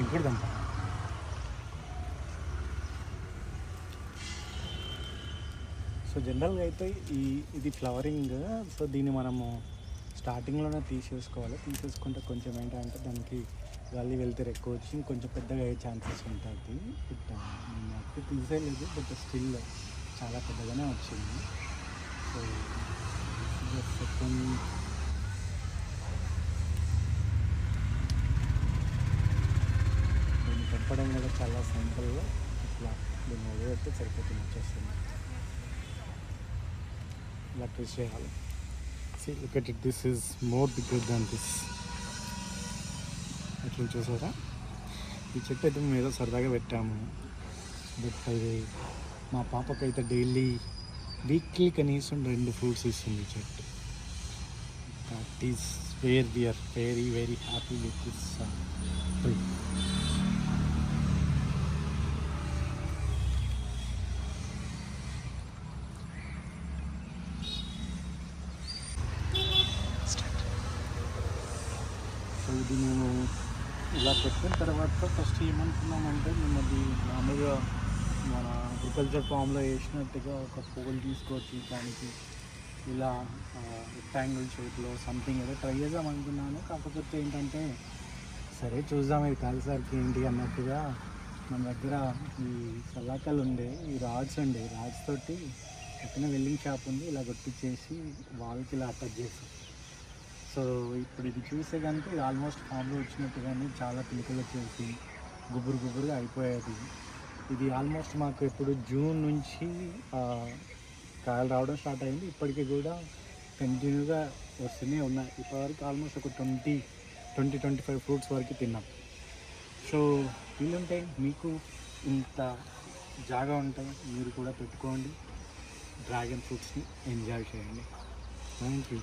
ఇంకోటిదంట. So జనరల్గా అయితే ఇది ఫ్లవరింగ్. సో దీన్ని మనము స్టార్టింగ్లోనే తీసేసుకుంటే కొంచెం ఏంటంటే దానికి గాలి వెళ్తారు ఎక్కువ వచ్చి కొంచెం పెద్దగా అయ్యే ఛాన్సెస్ ఉంటుంది. బట్ నాకు తీసేయలేదు, బట్ స్టిల్ చాలా పెద్దగానే వచ్చింది. సో సెకండ్ దీన్ని పెంపడం కూడా చాలా సింపుల్గా ఇట్లా దీన్ని వదిలిపెడితే సరిపోతుంది, వచ్చేస్తుంది. ఇలా ట్విస్ట్ చేయాలి. See, look at it. This is more bigger than this. అట్లా చూసారా? ఈ చెట్టు అయితే మేము ఏదో సరదాగా పెట్టాము. బట్ అది మా పాపకైతే వీక్లీ కనీసం 2 ఫ్రూట్స్ ఇస్తుంది ఈ చెట్టు. That is where we are very very happy with this tree. So ఇది మేము ఇలా పెట్టిన తర్వాత ఫస్ట్ ఏమనుకున్నామంటే మేము అది మామూలుగా మన అగ్రికల్చర్ ఫామ్లో వేసినట్టుగా ఒక పువ్వులు తీసుకొచ్చి దానికి ఇలా రెక్టాంగిల్ షేప్లో సంథింగ్ ఏదో ట్రై చేద్దాం అనుకున్నాను. కాకపోతే ఏంటంటే సరే చూద్దాం ఇది కలిసరికి ఏంటి అన్నట్టుగా మన దగ్గర ఈ సలాకాలు ఉండే ఈ రాడ్స్ తోటి పక్కన వెల్డింగ్ షాప్ ఉంది, ఇలా కొట్టించేసి వాళ్ళకి ఇలా అటాచ్ చేసాం. సో ఇప్పుడు ఇది చూసే కనుక ఇది ఆల్మోస్ట్ ఫామ్లో వచ్చినట్టుగానే చాలా పిలికలు వచ్చేసి గుబురుగా అయిపోయేది. ఇది ఆల్మోస్ట్ మాకు ఇప్పుడు జూన్ నుంచి కాయలు రావడం స్టార్ట్ అయింది. ఇప్పటికీ కూడా కంటిన్యూగా వస్తూనే ఉన్నాయి. ఇప్పటివరకు ఆల్మోస్ట్ ఒక 20-25 ఫ్రూట్స్ వరకు తిన్నాం. సో వీలుంటే మీకు ఇంత జాగా ఉంటాయి, మీరు కూడా పెట్టుకోండి, డ్రాగన్ ఫ్రూట్స్ని ఎంజాయ్ చేయండి. Thank you.